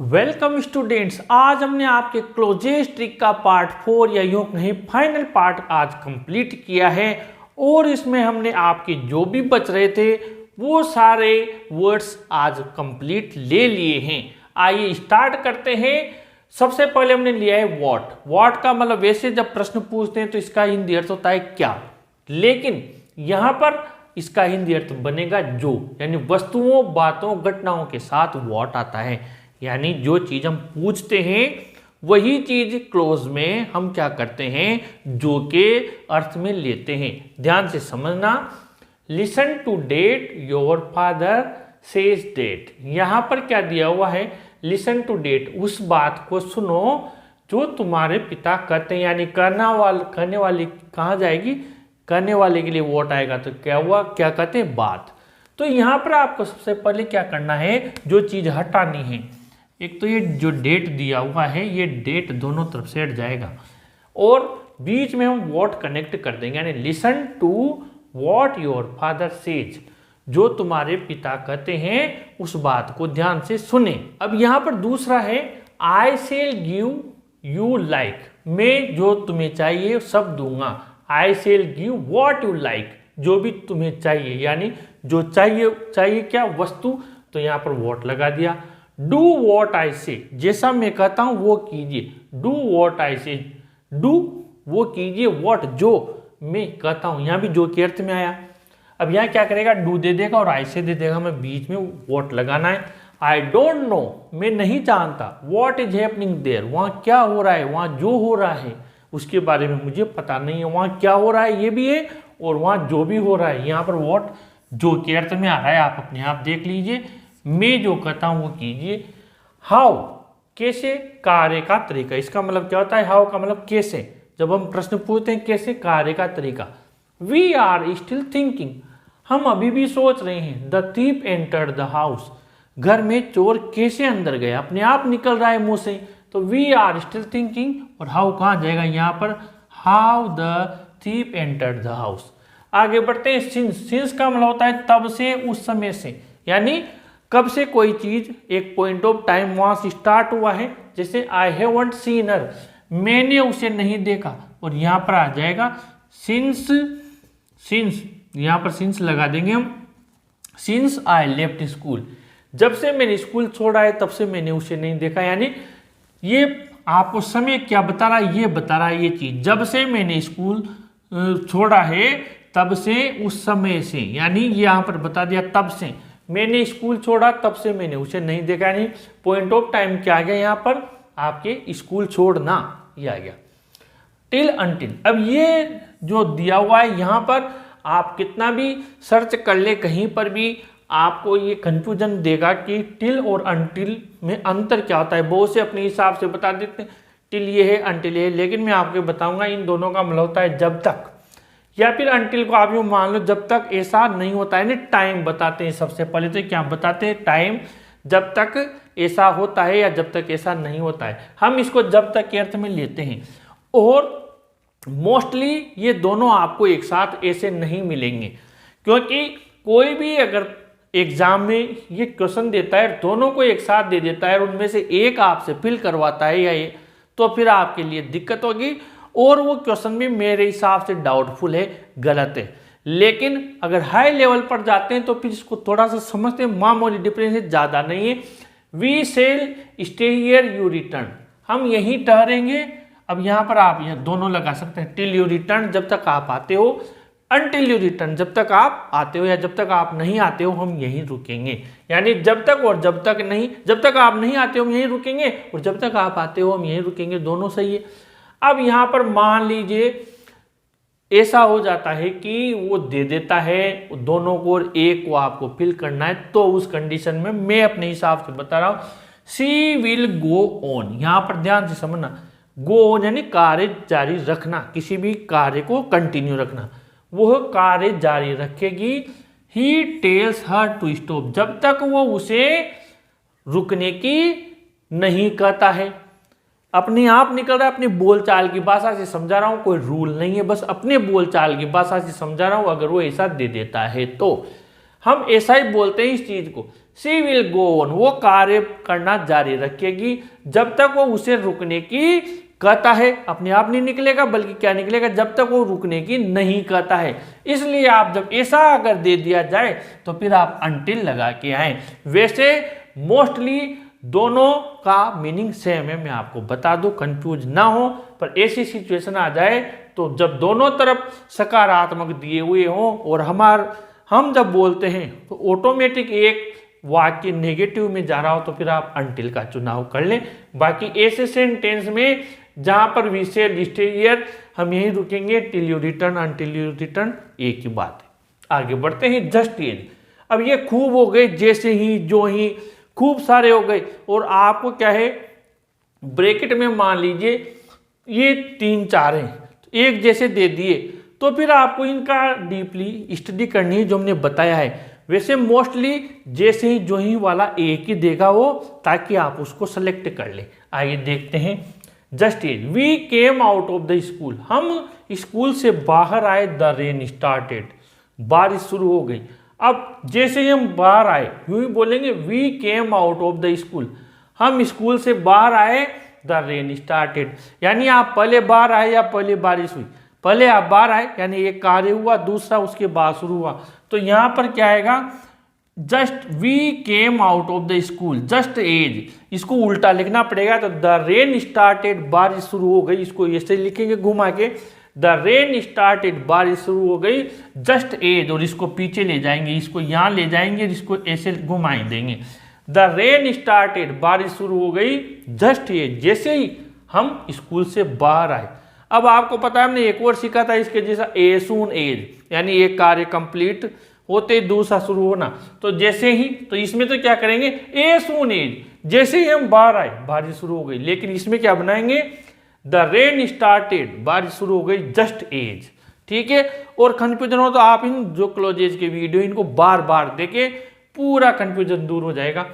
Welcome students. आज हमने आपके क्लोजेस्ट ट्रिक का पार्ट 4 या यूं कहें फाइनल पार्ट आज कंप्लीट किया है और इसमें हमने आपके जो भी बच रहे थे वो सारे वर्ड्स आज कंप्लीट ले लिए हैं। आइए स्टार्ट करते हैं। सबसे पहले हमने लिया है वॉट। वॉट का मतलब वैसे जब प्रश्न पूछते हैं तो इसका हिंदी अर्थ होता है क्या, लेकिन यहां पर इसका हिंदी अर्थ बनेगा जो, यानी वस्तुओं बातों घटनाओं के साथ वॉट आता है, यानी जो चीज हम पूछते हैं वही चीज क्लोज में हम क्या करते हैं, जो के अर्थ में लेते हैं। ध्यान से समझना। Listen to that your father says that. यहां पर क्या दिया हुआ है, लिसन टू डेट, उस बात को सुनो जो तुम्हारे पिता कहते हैं, यानी करने वाली कहाँ जाएगी, करने वाले के लिए वोट आएगा तो क्या हुआ, क्या कहते हैं, बात। तो यहां पर आपको सबसे पहले क्या करना है, जो चीज हटानी है, एक तो ये जो डेट दिया हुआ है ये डेट दोनों तरफ से हट जाएगा और बीच में हम वॉट कनेक्ट कर देंगे, यानी listen to what your father says, जो तुम्हारे पिता कहते हैं उस बात को ध्यान से सुने। अब यहां पर दूसरा है I shall give you like, मैं जो तुम्हें चाहिए सब दूंगा। I shall give what you like, जो भी तुम्हें चाहिए, यानी जो चाहिए क्या, वस्तु, तो यहां पर वॉट लगा दिया। डू वॉट आई से, जैसा मैं कहता हूं वो कीजिए। डू वॉट आई से, डू वो कीजिए, वॉट जो मैं कहता हूं, यहां भी जो के अर्थ में आया। अब यहां क्या करेगा, डू दे देगा और आई से दे देगा, हमें बीच में वॉट लगाना है। आई डोंट नो, मैं नहीं जानता, वॉट इज हैपनिंग देयर, वहां क्या हो रहा है, वहां जो हो रहा है उसके बारे में मुझे पता नहीं है, वहां क्या हो रहा है ये भी है और वहां जो भी हो रहा है। यहां पर वॉट जो के अर्थ में आ रहा है, आप अपने आप देख लीजिए। मैं जो कहता हूं वो कीजिए। हाउ, कैसे, कार्य का तरीका, इसका मतलब क्या होता है, हाउ का मतलब कैसे, जब हम प्रश्न पूछते हैं कैसे, कार्य का तरीका। वी आर स्टिल थिंकिंग, हम अभी भी सोच रहे हैं। The thief entered the house, घर में चोर कैसे अंदर गया, अपने आप निकल रहा है मुंह से, तो वी आर स्टिल थिंकिंग और हाउ कहां जाएगा, यहां पर how the thief entered the house. आगे बढ़ते हैं। सिंस, सिंस का मतलब होता है तब से, उस समय से, यानी कब से कोई चीज एक पॉइंट ऑफ टाइम वहां से स्टार्ट हुआ है। जैसे आई हैवंट सीन हर, मैंने उसे नहीं देखा, और यहां पर आ जाएगा सिंस, सिंस यहां पर सिंस लगा देंगे हम। सिंस आई लेफ्ट स्कूल, जब से मैंने स्कूल छोड़ा है तब से मैंने उसे नहीं देखा, यानी ये आपको समय क्या बता रहा है, ये बता रहा है ये चीज, जब से मैंने स्कूल छोड़ा है तब से, उस समय से, यानी यहां पर बता दिया तब से मैंने स्कूल छोड़ा तब से मैंने उसे नहीं देखा, यानी पॉइंट ऑफ टाइम क्या आ गया यहां पर, आपके स्कूल छोड़ना, ये आ गया। टिल अंटिल, अब ये जो दिया हुआ है यहां पर आप कितना भी सर्च कर ले कहीं पर भी आपको ये कंफ्यूजन देगा कि टिल और अंटिल में अंतर क्या होता है। बहुत से अपने हिसाब से बता देते हैं टिल ये है अंटिल ये है, लेकिन मैं आपको बताऊंगा इन दोनों का मतलब होता है जब तक, या फिर अंटिल को आप यूं मान लो जब तक ऐसा नहीं होता है, टाइम बताते हैं। सबसे पहले तो क्या बताते हैं, टाइम, जब तक ऐसा होता है या जब तक ऐसा नहीं होता है, हम इसको जब तक के अर्थ में लेते हैं। और मोस्टली ये दोनों आपको एक साथ ऐसे नहीं मिलेंगे, क्योंकि कोई भी अगर एग्जाम में ये क्वेश्चन देता है दोनों को एक साथ दे देता है और उनमें से एक आपसे फिल करवाता है या ये, तो फिर आपके लिए दिक्कत होगी और वो क्वेश्चन भी मेरे हिसाब से डाउटफुल है, गलत है। लेकिन अगर हाई लेवल पर जाते हैं तो फिर इसको थोड़ा सा समझते हैं, मामूली डिफरेंस है, ज़्यादा नहीं है। We shall stay here you return, हम यहीं ठहरेंगे। अब यहाँ पर आप यह दोनों लगा सकते हैं, टिल यू रिटर्न जब तक आप आते हो, अनटिल यू रिटर्न जब तक आप आते हो या जब तक आप नहीं आते हो हम यहीं रुकेंगे, यानी जब तक और जब तक नहीं, जब तक आप नहीं आते हो हम यहीं रुकेंगे और जब तक आप आते हो हम यहीं रुकेंगे, दोनों सही है। अब यहां पर मान लीजिए ऐसा हो जाता है कि वो दे देता है दोनों को और एक को आपको फिल करना है, तो उस कंडीशन में मैं अपने हिसाब से बता रहा हूं सी विल गो ऑन। यहां पर ध्यान से समझना, गो ऑन यानी कार्य जारी रखना, किसी भी कार्य को कंटिन्यू रखना, वह कार्य जारी रखेगी। He tells her to stop, जब तक वो उसे रुकने की नहीं कहता है। अपने आप निकल रहा है, अपनी बोलचाल की भाषा से समझा रहा हूं, कोई रूल नहीं है, बस अपने बोलचाल की भाषा से समझा रहा हूं। अगर वो ऐसा दे देता है तो हम ऐसा ही बोलते हैं इस चीज को, शी विल गो ऑन, वो कार्य करना जारी रखेगी जब तक वो उसे रुकने की कहता है। अपने आप नहीं निकलेगा, बल्कि क्या निकलेगा, जब तक वो रुकने की नहीं कहता है। इसलिए आप जब ऐसा अगर दे दिया जाए तो फिर आप अनटिल लगा के आए। वैसे मोस्टली दोनों का मीनिंग सेम है, मैं आपको बता दूं, कंफ्यूज ना हो। पर ऐसी सिचुएशन आ जाए तो जब दोनों तरफ सकारात्मक दिए हुए हों और हम जब बोलते हैं तो ऑटोमेटिक एक वाक्य नेगेटिव में जा रहा हो तो फिर आप अनटिल का चुनाव कर लें। बाकी ऐसे सेंटेंस में जहां पर वी शैल स्टे हियर, हम यहीं रुकेंगे, till you return, until you return, एक ही बात है। आगे बढ़ते हैं, जस्ट एज। अब ये खूब हो गए, जैसे ही, जो ही, खूब सारे हो गए। और आपको क्या है, ब्रैकेट में मान लीजिए ये 3-4 हैं, तो एक जैसे दे दिए, तो फिर आपको इनका डीपली स्टडी करनी है जो हमने बताया है। वैसे मोस्टली जैसे ही, जो ही वाला एक ही देगा वो, ताकि आप उसको सेलेक्ट कर लें। आइए देखते हैं, just as. We came out of the school, हम स्कूल से बाहर आए, द रेन स्टार्टेड, बारिश शुरू हो गई। अब जैसे ही हम बाहर आए, यूं ही बोलेंगे we came out of the school, हम स्कूल से बाहर आए, द रेन स्टार्टेड। यानी आप पहले बाहर आए या पहले बारिश हुई, पहले आप बाहर आए यानी एक कार्य हुआ, दूसरा उसके बाद शुरू हुआ। तो यहां पर क्या आएगा, just we came out of the school, just as, इसको उल्टा लिखना पड़ेगा। तो द रेन स्टार्टेड, बारिश शुरू हो गई, इसको ऐसे लिखेंगे घुमा के, द रेन स्टार्टेड, बारिश शुरू हो गई, जस्ट एज, और इसको पीछे ले जाएंगे, इसको यहां ले जाएंगे, इसको ऐसे घुमाई देंगे। द रेन स्टार्टेड, बारिश शुरू हो गई, जस्ट एज, जैसे ही हम स्कूल से बाहर आए। अब आपको पता है हमने एक और सीखा था इसके जैसा, ए सून एज, यानी एक कार्य कंप्लीट होते दूसरा शुरू होना। तो जैसे ही, तो इसमें तो क्या करेंगे, ए सून एज, जैसे ही हम बाहर आए बारिश शुरू हो गई। लेकिन इसमें क्या बनाएंगे, द रेन स्टार्टेड, बारिश शुरू हो गई, जस्ट एज। ठीक है, और कंफ्यूजन हो तो आप इन जो क्लोजेज के वीडियो इनको बार बार देखें, पूरा कंफ्यूजन दूर हो जाएगा।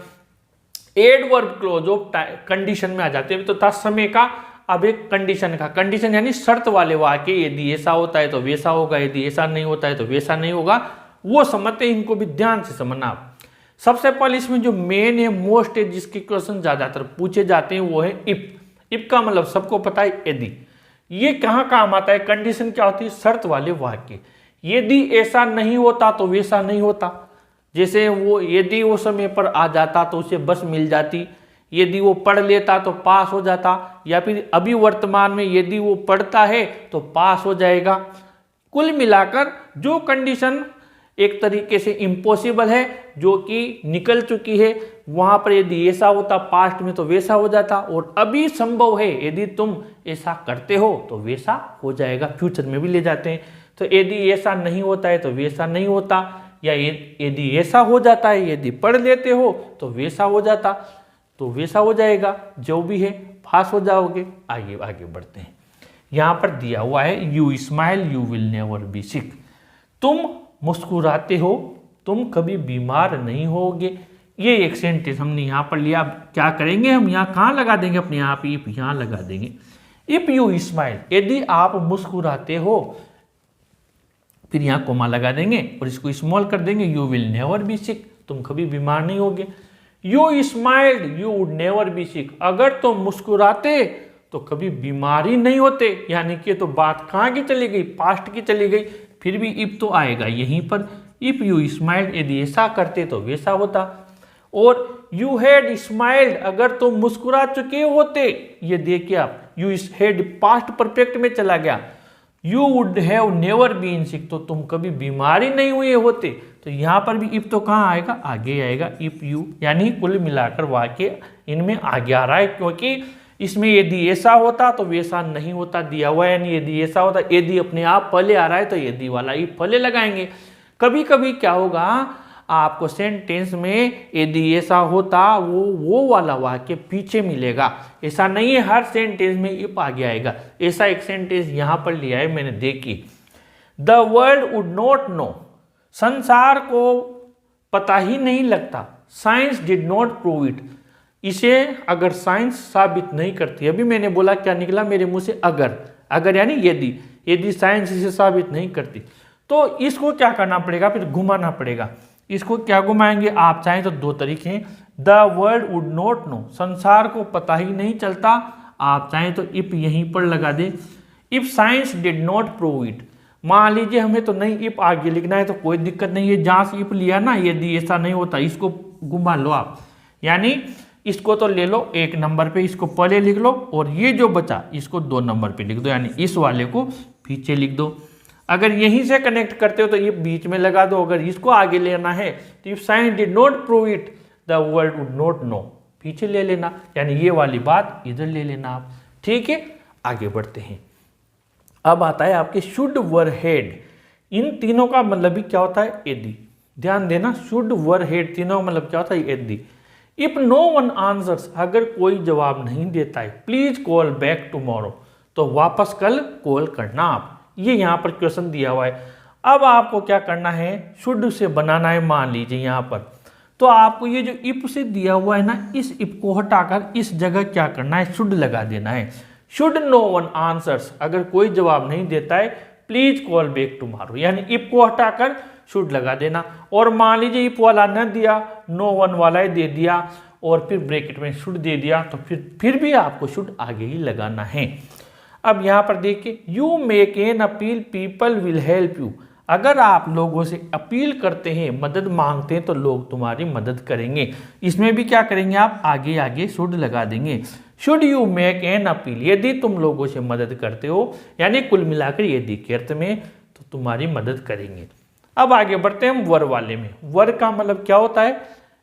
एडवर्ब क्लोज ऑफ कंडीशन में आ जाते हैं, तो तत्समय का, अब एक कंडीशन का, कंडीशन यानी शर्त वाले वाक्य, यदि ऐसा होता है तो वैसा होगा, यदि ऐसा नहीं होता है तो वैसा नहीं होगा, वो समझते हैं। इनको भी ध्यान से समझना आप। सबसे पहले इसमें जो मेन है, मोस्ट है, जिसके क्वेश्चन ज्यादातर पूछे जाते हैं, वो है इफ। इफ का मतलब सबको पता है, यदि। ये कहाँ काम आता है, कंडीशन क्या होती है, शर्त वाले वाक्य। यदि ऐसा नहीं होता तो वैसा नहीं होता। जैसे वो, यदि वो समय पर आ जाता तो उसे बस मिल जाती, यदि वो पढ़ लेता तो पास हो जाता, या फिर अभी वर्तमान में यदि वो पढ़ता है तो पास हो जाएगा। कुल मिलाकर जो कंडीशन एक तरीके से इम्पॉसिबल है, जो कि निकल चुकी है, वहां पर यदि ऐसा होता पास्ट में तो वैसा हो जाता, और अभी संभव है यदि तुम ऐसा करते हो तो वैसा हो जाएगा, फ्यूचर में भी ले जाते हैं। तो यदि ऐसा नहीं होता है तो वैसा नहीं होता, या यदि ऐसा हो जाता है, यदि पढ़ लेते हो तो वैसा हो जाता, तो वैसा हो जाएगा, जो भी है पास हो जाओगे। आगे आगे बढ़ते हैं, यहां पर दिया हुआ है, you smile you will never be sick, तुम मुस्कुराते हो तुम कभी बीमार नहीं होगे। ये एक सेंटेंस हमने यहां पर लिया। अब क्या करेंगे, हम यहां कहां लगा देंगे, अपने आप इफ यहां लगा देंगे। इफ यू स्माइल, यदि आप मुस्कुराते हो, फिर यहां कोमा लगा देंगे और इसको स्मॉल कर देंगे, you will never be sick, तुम कभी बीमार नहीं होगे। You smiled you would never be sick, अगर तुम मुस्कुराते तो कभी बीमारी नहीं होते। यानी कि तो बात कहाँ की चली गई, पास्ट की चली गई। फिर भी इफ तो आएगा यहीं पर, इफ यू स्माइल्ड, यदि ऐसा करते तो वैसा होता। और यू हैड स्माइल्ड, अगर तुम मुस्कुरा चुके होते, ये देखिए आप, यू हैड पास्ट परफेक्ट में चला गया। You would have never been sick, तो तुम कभी बीमारी नहीं हुए होते। तो यहां पर भी इफ तो कहाँ आएगा, आगे आएगा, इफ यू, यानी कुल मिलाकर वाक्य इनमें आगे आ रहा है, क्योंकि इसमें यदि ऐसा होता तो वैसा नहीं होता दिया हुआ है, यानी यदि ऐसा होता, यदि अपने आप पहले आ रहा है तो यदि वाला इफ पहले लगाएंगे। कभी कभी क्या होगा, आपको सेंटेंस में यदि ऐसा होता वो वाला वाक्य पीछे मिलेगा। ऐसा नहीं है हर सेंटेंस में इफ आगे आएगा। ऐसा एक सेंटेंस यहां पर लिया है मैंने, देखी, the world would not know, संसार को पता ही नहीं लगता, science did not prove it, इसे अगर साइंस साबित नहीं करती। अभी मैंने बोला क्या निकला मेरे मुंह से, अगर, अगर यानी यदि साइंस इसे साबित नहीं करती, तो इसको क्या करना पड़ेगा, फिर घुमाना पड़ेगा। इसको क्या घुमाएंगे, आप चाहें तो दो तरीके हैं, the world would not know, संसार को पता ही नहीं चलता, आप चाहें तो इफ यहीं पर लगा दे, if science did not prove it, मान लीजिए हमें तो नहीं इफ आगे लिखना है तो कोई दिक्कत नहीं है, जहां से इफ लिया ना यदि ऐसा नहीं होता इसको घुमा लो आप, यानी इसको तो ले लो 1 नंबर पे, इसको पहले लिख लो और ये जो बचा इसको 2 नंबर पे लिख दो, यानी इस वाले को पीछे लिख दो। अगर यहीं से कनेक्ट करते हो तो ये बीच में लगा दो, अगर इसको आगे लेना है तो if science did not prove it the world would not know, पीछे ले लेना, यानी ये वाली बात इधर ले लेना आप। ठीक है, आगे बढ़ते हैं। अब आता है आपके शुड वर हेड, इन तीनों का मतलब भी क्या होता है, यदि, ध्यान देना, शुड वर हेड तीनों का मतलब क्या होता है, यदि। इफ नो वन आंसर्स, अगर कोई जवाब नहीं देता है, प्लीज कॉल बैक टुमारो, तो वापस कल कॉल करना आप, ये यहाँ पर क्वेश्चन दिया हुआ है। अब आपको क्या करना है, शुड से बनाना है, मान लीजिए यहाँ पर, तो आपको ये जो इफ से दिया हुआ है ना, इस इफ को हटाकर इस जगह क्या करना है, शुड लगा देना है। शुड नो वन आंसर्स, अगर कोई जवाब नहीं देता है, प्लीज कॉल बैक टुमारो, यानी इफ को हटाकर शुड लगा देना। और मान लीजिए इफ वाला न दिया, नो वन वाला ही दे दिया और फिर ब्रैकेट में शुड दे दिया, तो फिर भी आपको शुड आगे ही लगाना है। अब यहाँ पर देखिए, you make an appeal people will help you, अगर आप लोगों से अपील करते हैं, मदद मांगते हैं, तो लोग तुम्हारी मदद करेंगे। इसमें भी क्या करेंगे आप, आगे आगे शुड लगा देंगे। Should you make an appeal, यदि तुम लोगों से मदद करते हो, यानी कुल मिलाकर यदि के अर्थ में, तो तुम्हारी मदद करेंगे। अब आगे बढ़ते हैं हम वर वाले में। वर का मतलब क्या होता है,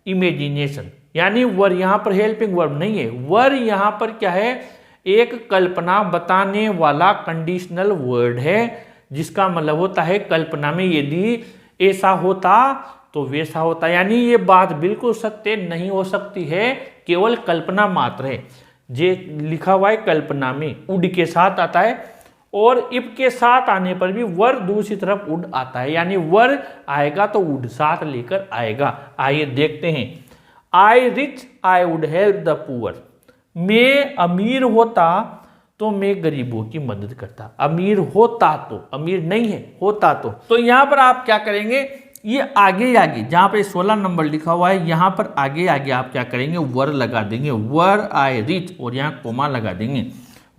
इमेजिनेशन, यानी वर यहाँ पर हेल्पिंग वर्ब नहीं है, वर यहाँ पर क्या है, एक कल्पना बताने वाला कंडीशनल वर्ड है, जिसका मतलब होता है कल्पना में यदि ऐसा होता तो वैसा होता, यानी ये बात बिल्कुल सत्य नहीं हो सकती है, केवल कल्पना मात्र है। जे लिखा हुआ है कल्पना में उड के साथ आता है, और इफ के साथ आने पर भी वर दूसरी तरफ उड आता है, यानी वर आएगा तो उड साथ लेकर आएगा। आइए देखते हैं। आई rich I would help the poor, मैं अमीर होता तो मैं गरीबों की मदद करता, अमीर होता तो, अमीर नहीं है, होता तो यहां पर आप क्या करेंगे, ये आगे आगे जहां पे 16 नंबर लिखा हुआ है, यहां पर आगे आगे आप क्या करेंगे, वर लगा देंगे, वर आई रिच, और यहां कोमा लगा देंगे,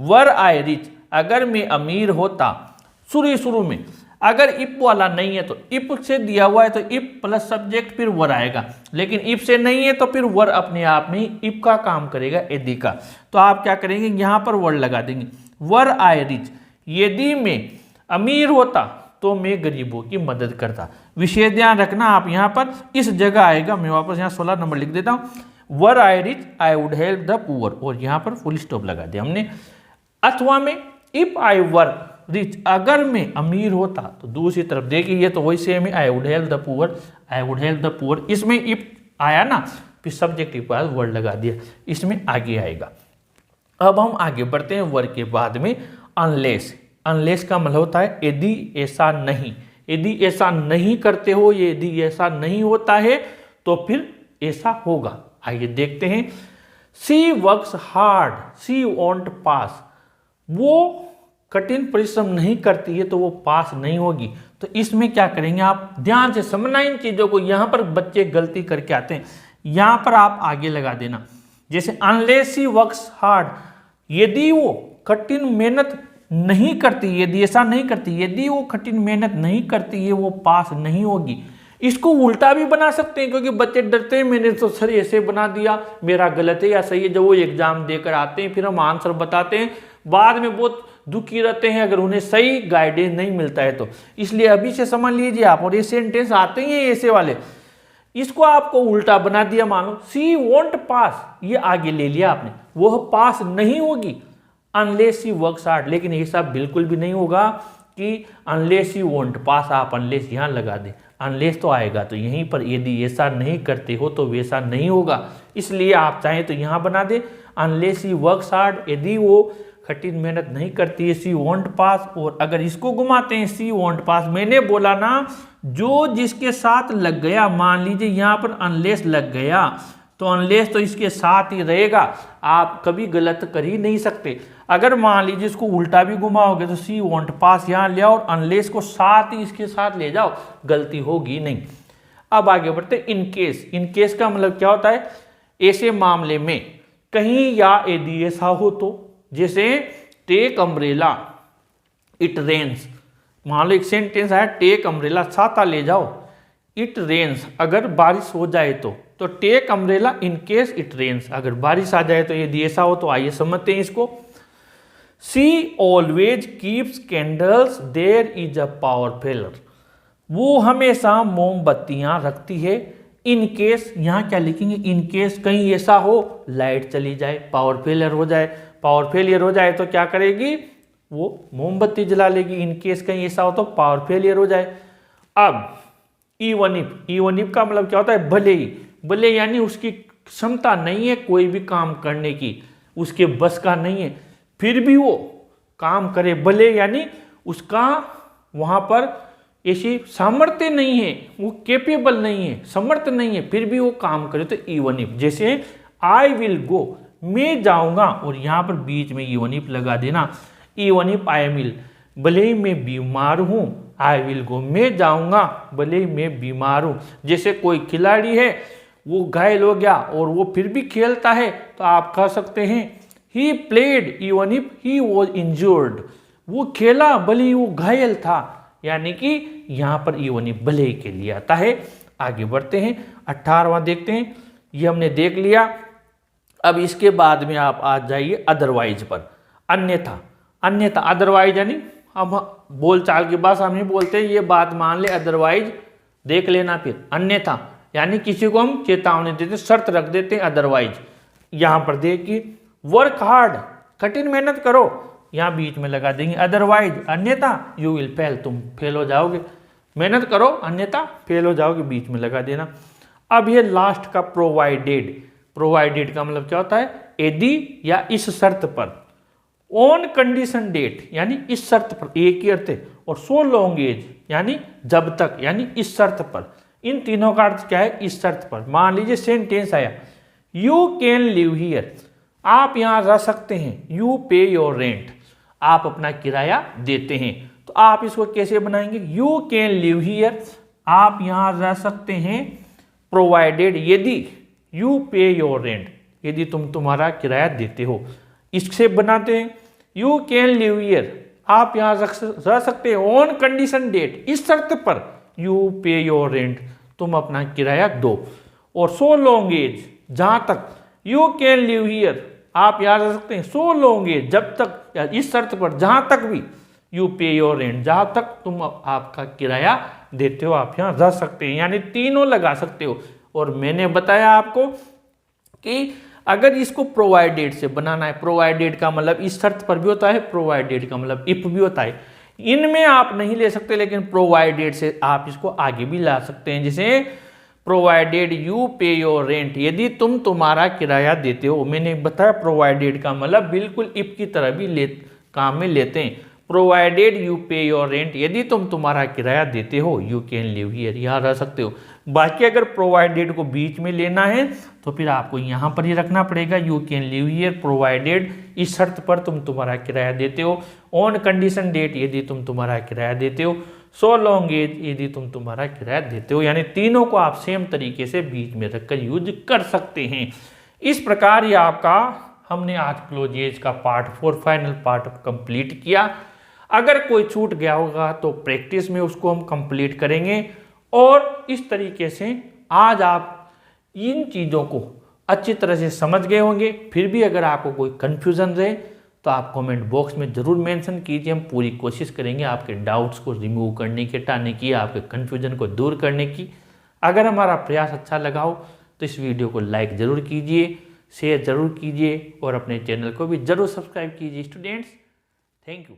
वर आई रिच, अगर मैं अमीर होता, शुरू में अगर इफ वाला नहीं है तो इफ से दिया हुआ है तो इफ प्लस सब्जेक्ट फिर वर आएगा, लेकिन इफ से नहीं है तो फिर वर अपने आप में इफ का काम करेगा, यदि का। तो आप क्या करेंगे, यहां पर वर लगा देंगे, वर आई रिच, यदि मैं अमीर होता तो मैं गरीबों की मदद करता। विशेष ध्यान रखना आप, यहां पर इस जगह आएगा, मैं वापस यहां 16 नंबर लिख देता हूं, were I rich I would help the poor, और यहां पर फुल स्टॉप लगा दिया हमने। अथवा में इफ आई वर रिच, अगर मैं अमीर होता, तो दूसरी तरफ देखिए ये तो वही सेम है, आई would help the poor, I would help the poor, इसमें इफ आया ना, फिर सब्जेक्ट के बाद वर्ड लगा दिया, इसमें आगे आएगा। अब हम आगे बढ़ते हैं वर्ड के बाद में अनलेस। अनलेस का मतलब होता है यदि ऐसा नहीं, यदि ऐसा नहीं करते हो, यदि ऐसा नहीं होता है तो फिर ऐसा होगा। आइए देखते हैं। सी वर्क्स हार्ड सी वॉन्ट पास, वो कठिन परिश्रम नहीं करती है तो वो पास नहीं होगी। तो इसमें क्या करेंगे आप, ध्यान से समझना इन चीजों को, यहां पर बच्चे गलती करके आते हैं, यहां पर आप आगे लगा देना। जैसे अनलेस सी वर्क्स हार्ड, यदि वो कठिन मेहनत नहीं करती, यदि ऐसा नहीं करती, यदि वो कठिन मेहनत नहीं करती है वो पास नहीं होगी। इसको उल्टा भी बना सकते हैं, क्योंकि बच्चे डरते हैं, मैंने तो सर ऐसे बना दिया, मेरा गलत है या सही है। जब वो एग्जाम देकर आते हैं फिर हम आंसर बताते हैं, बाद में बहुत दुखी रहते हैं अगर उन्हें सही गाइडेंस नहीं मिलता है तो। इसलिए अभी से समझ लीजिए आप, और ये सेंटेंस आते ही हैं ऐसे वाले, इसको आपको उल्टा बना दिया, मानो सी वोंट पास, ये आगे ले लिया आपने, वह पास नहीं होगी अनलेस सी वर्क्स हार्ड, लेकिन ऐसा बिल्कुल भी नहीं होगा कि अनलेस सी वोंट पास, आप अनलेस यहां लगा दें, अनलेस तो आएगा तो यहीं पर, यदि ऐसा नहीं करते हो तो वैसा नहीं होगा। इसलिए आप चाहें तो यहां बना दें अनलेस सी वर्क्स हार्ड, यदि वो कठिन मेहनत नहीं करती है, सी वोंट पास। और अगर इसको घुमाते हैं सी वोंट पास, मैंने बोला ना जो जिसके साथ लग गया, मान लीजिए यहां पर अनलेस लग गया तो अनलेस तो इसके साथ ही रहेगा, आप कभी गलत कर ही नहीं सकते। अगर मान लीजिए इसको उल्टा भी घुमाओगे तो सी वोंट पास यहां ले आओ और अनलेस को साथ ही इसके साथ ले जाओ, गलती होगी नहीं। अब आगे बढ़ते इन केस। इन केस का मतलब क्या होता है, ऐसे मामले में कहीं या यदि ऐसा हो तो, जैसे टेक अम्ब्रेला इट रेन्स, मान लो एक सेंटेंस है टेक अम्ब्रेला, छाता ले जाओ, इट रेन्स अगर बारिश हो जाए तो take umbrella in case it rains, अगर बारिश आ जाए तो, यदि ऐसा हो तो। आइए समझते हैं इसको। She always keeps candles there is a power failure, वो हमेशा मोमबत्तियां रखती है। इन केस, यहाँ क्या लिखेंगे, इन केस कहीं ऐसा हो लाइट चली जाए, पावर फेलियर हो जाए। पावर फेलियर हो जाए तो क्या करेगी, वो मोमबत्ती जला लेगी। इन केस कहीं ऐसा हो तो पावर फेलियर हो जाए। अब इवन इफ का मतलब क्या होता है, भले ही। भले यानी उसकी क्षमता नहीं है कोई भी काम करने की, उसके बस का नहीं है, फिर भी वो काम करे। भले यानी उसका वहां पर ऐसी सामर्थ्य नहीं है, वो कैपेबल नहीं है, समर्थ नहीं है, फिर भी वो काम करे तो इवन इफ। जैसे आई विल गो, मैं जाऊंगा, और यहां पर बीच में इवन इफ लगा देना। इवन इफ आई विल, भले ही मैं बीमार हूं, आई विल गो, मैं जाऊंगा भले ही मैं बीमार हूं। जैसे कोई खिलाड़ी है वो घायल हो गया और वो फिर भी खेलता है तो आप कह सकते हैं he played even if he was injured, वो खेला भले ही वो घायल था। यानी कि यहां पर इवन इफ भले ही के लिए आता है। आगे बढ़ते हैं, 18वां देखते हैं। ये हमने देख लिया। अब इसके बाद में आप आ जाइए अदरवाइज पर, अन्यथा। अन्यथा अदरवाइज यानी हम बोलचाल की भाषा में बोलते हैं, ये बात मान ले, अदरवाइज देख लेना। फिर अन्यथा यानी किसी को हम चेतावनी देते, शर्त रख देते हैं अदरवाइज। यहां पर देखिए वर्क हार्ड, कठिन मेहनत करो, यहां बीच में लगा देंगे अदरवाइज, अन्यथा यू विल फेल, तुम फेल हो जाओगे। मेहनत करो अन्यथा फेल हो जाओगे, बीच में लगा देना। अब ये लास्ट का प्रोवाइडेड। प्रोवाइडेड का मतलब क्या होता है, यदि या इस शर्त पर, ऑन कंडीशन डेट यानी इस शर्त पर, एक ही अर्थ है, और सो लॉन्ग एज यानी जब तक, यानी इस शर्त पर। इन तीनों का अर्थ क्या है, इस शर्त पर। मान लीजिए सेंटेंस आया यू कैन लिव हियर, आप यहां रह सकते हैं। यू पे योर रेंट, आप अपना किराया देते हैं। तो आप इसको कैसे बनाएंगे, यू कैन लिव हियर, आप यहां रह सकते हैं, प्रोवाइडेड यदि यू पे योर रेंट, यदि तुम तुम्हारा किराया देते हो। इससे बनाते हैं यू कैन लिव हियर, आप यहां रह सकते हैं, ऑन कंडीशन डेट, इस शर्त पर, यू पे योर रेंट, तुम अपना किराया दो। और सो लॉन्ग एज, जहां तक, यू कैन लिव हियर, आप यहां रह सकते हैं, सो लॉन्ग एज, जब तक, या इस शर्त पर, जहां तक भी, यू पे योर रेंट, जहां तक तुम आपका किराया देते हो, आप यहां रह सकते हैं। यानी तीनों लगा सकते हो। और मैंने बताया आपको कि अगर इसको प्रोवाइडेड से बनाना है, प्रोवाइडेड का मतलब इस शर्त पर भी होता है, प्रोवाइडेड का मतलब इफ भी होता है। इनमें आप नहीं ले सकते, लेकिन प्रोवाइडेड से आप इसको आगे भी ला सकते हैं। जैसे प्रोवाइडेड यू पे योर रेंट, यदि तुम तुम्हारा किराया देते हो। मैंने बताया प्रोवाइडेड का मतलब बिल्कुल इफ की तरह भी काम में लेते हैं। प्रोवाइडेड यू पे योर रेंट, यदि तुम तुम्हारा किराया देते हो, यू कैन लिव हियर, यहाँ रह सकते हो। बाकी अगर प्रोवाइडेड को बीच में लेना है तो फिर आपको यहाँ पर ही रखना पड़ेगा, you can live here provided, इस शर्त पर तुम तुम्हारा किराया देते हो। ऑन कंडीशन डेट, यदि तुम तुम्हारा किराया देते हो। सो लॉन्ग एज, यदि तुम तुम्हारा किराया देते हो। यानी तीनों को आप सेम तरीके से बीच में रखकर यूज कर सकते हैं। इस प्रकार ये आपका हमने आज क्लोज एज का पार्ट 4 फाइनल पार्ट कंप्लीट किया। अगर कोई छूट गया होगा तो प्रैक्टिस में उसको हम कंप्लीट करेंगे। और इस तरीके से आज आप इन चीज़ों को अच्छी तरह से समझ गए होंगे। फिर भी अगर आपको कोई कन्फ्यूज़न रहे तो आप कमेंट बॉक्स में ज़रूर मेंशन कीजिए। हम पूरी कोशिश करेंगे आपके डाउट्स को रिमूव करने की, हटाने की, आपके कन्फ्यूजन को दूर करने की। अगर हमारा प्रयास अच्छा लगा हो तो इस वीडियो को लाइक ज़रूर कीजिए, शेयर ज़रूर कीजिए और अपने चैनल को भी ज़रूर सब्सक्राइब कीजिए। Students, thank you.